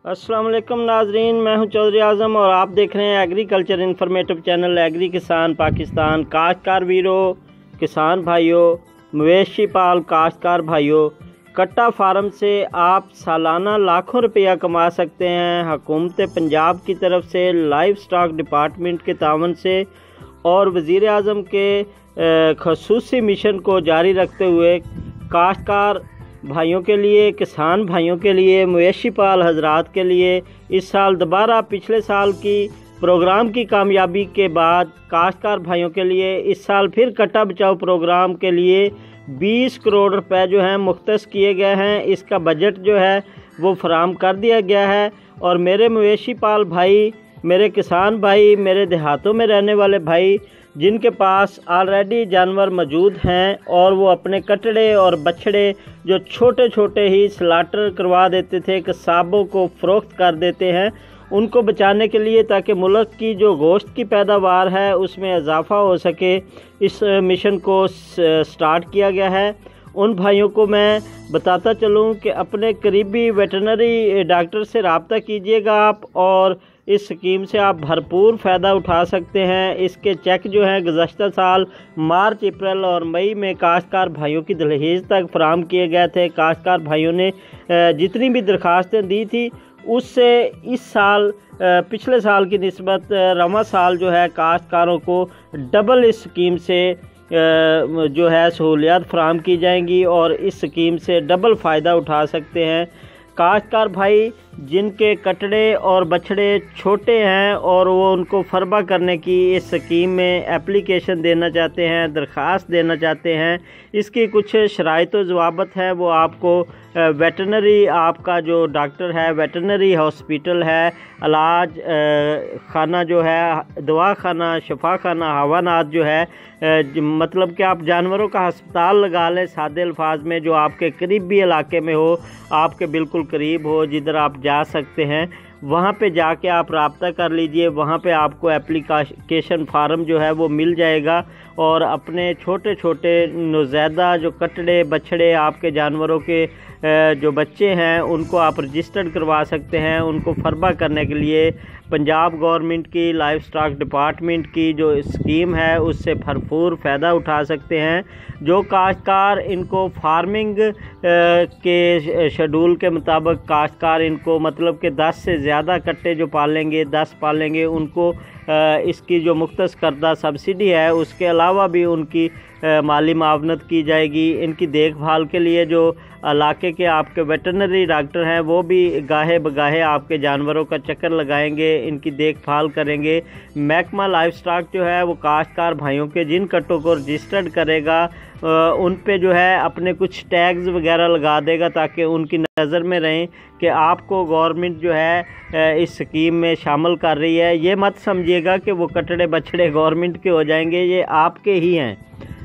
अस्सलाम वालेकुम नाजरीन, मैं हूं चौधरी आज़म और आप देख रहे हैं एग्रीकल्चर इन्फॉर्मेटिव चैनल एग्री किसान पाकिस्तान। काश्तकार वीरों, किसान भाइयों, मवेशी पाल काश्तकार भाइयों, कट्टा फार्म से आप सालाना लाखों रुपया कमा सकते हैं। हुकूमत पंजाब की तरफ से लाइव स्टॉक डिपार्टमेंट के तावन से और वज़ीर आज़म के खसूसी मिशन को जारी रखते हुए काश्तकार भाइयों के लिए, किसान भाइयों के लिए, मवेशी पाल हजरात के लिए इस साल दोबारा पिछले साल की प्रोग्राम की कामयाबी के बाद काश्तकार भाइयों के लिए इस साल फिर कट्टा बचाओ प्रोग्राम के लिए 20 करोड़ रुपए जो हैं मुख्तस किए गए हैं। इसका बजट जो है वो फराम कर दिया गया है और मेरे मवेशी पाल भाई, मेरे किसान भाई, मेरे देहातों में रहने वाले भाई जिनके पास ऑलरेडी जानवर मौजूद हैं और वो अपने कटड़े और बछड़े जो छोटे छोटे ही स्लाटर करवा देते थे, कसाबों को फ़रोख्त कर देते हैं, उनको बचाने के लिए ताकि मुल्क की जो गोश्त की पैदावार है उसमें इजाफ़ा हो सके, इस मिशन को स्टार्ट किया गया है। उन भाइयों को मैं बताता चलूं कि अपने करीबी वेटरनरी डॉक्टर से रब्ता कीजिएगा आप और इस स्कीम से आप भरपूर फ़ायदा उठा सकते हैं। इसके चेक जो हैं गुज़श्ता साल मार्च, अप्रैल और मई में काश्तकार भाइयों की दहलीज तक फराम किए गए थे। काश्तकार भाइयों ने जितनी भी दरख्वास्तें दी थी उससे इस साल पिछले साल की निस्बत रवां साल जो है काश्तकारों को डबल इस स्कीम से जो है सहूलियात फराम की जाएंगी और इस स्कीम से डबल फ़ायदा उठा सकते हैं। काश्तकार भाई जिनके कटड़े और बछड़े छोटे हैं और वो उनको फरबा करने की इस स्कीम में एप्लीकेशन देना चाहते हैं, दरख्वास्त देना चाहते हैं, इसकी कुछ शराइत व ज़वाबत है। वो आपको वेटरनरी, आपका जो डॉक्टर है, वेटरनरी हॉस्पिटल है, इलाज खाना जो है, दवा खाना, शफा खाना, हवानात जो है, मतलब कि आप जानवरों का हस्पताल लगा लें सादे अल्फाज में, जो आपके करीबी इलाके में हो, आपके बिल्कुल करीब हो, जिधर आप जा सकते हैं वहाँ पे जाके आप रब्ता कर लीजिए। वहाँ पे आपको एप्लीकेशन फार्म जो है वो मिल जाएगा और अपने छोटे छोटे नौज़ैदा जो कटड़े बछड़े आपके जानवरों के जो बच्चे हैं उनको आप रजिस्टर्ड करवा सकते हैं। उनको फरबा करने के लिए पंजाब गवर्नमेंट की लाइव स्टॉक डिपार्टमेंट की जो स्कीम है उससे भरपूर फ़ायदा उठा सकते हैं। जो काश्तकार इनको फार्मिंग के शेड्यूल के मुताबिक काश्तकार इनको मतलब कि 10 से ज़्यादा कट्टे जो पालेंगे, 10 पालेंगे, उनको इसकी जो मुख्तस करदा सब्सिडी है उसके अलावा भी उनकी माली मावनत की जाएगी। इनकी देखभाल के लिए जो इलाके के आपके वेटरनरी डॉक्टर हैं वो भी गाहे बगाहे आपके जानवरों का चक्कर लगाएंगे, इनकी देखभाल करेंगे। महकमा लाइव स्टॉक जो है वो काश्तकार भाइयों के जिन कट्टों को रजिस्टर्ड करेगा उन पे जो है अपने कुछ टैग्स वगैरह लगा देगा ताकि उनकी नज़र में रहें कि आपको गवर्नमेंट जो है इस स्कीम में शामिल कर रही है। ये मत समझिएगा कि वो कटड़े बछड़े गवर्नमेंट के हो जाएंगे, ये आपके ही हैं।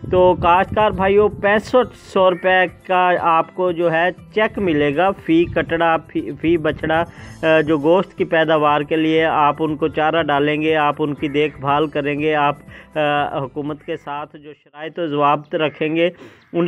तो काश्तकार भाइयों 6500 रुपये का आपको जो है चेक मिलेगा फ़ी कटड़ा, फ़ी बछड़ा, जो गोश्त की पैदावार के लिए आप उनको चारा डालेंगे, आप उनकी देखभाल करेंगे, आप हुकूमत के साथ जो शराइत व ज़वाब्त रखेंगे उन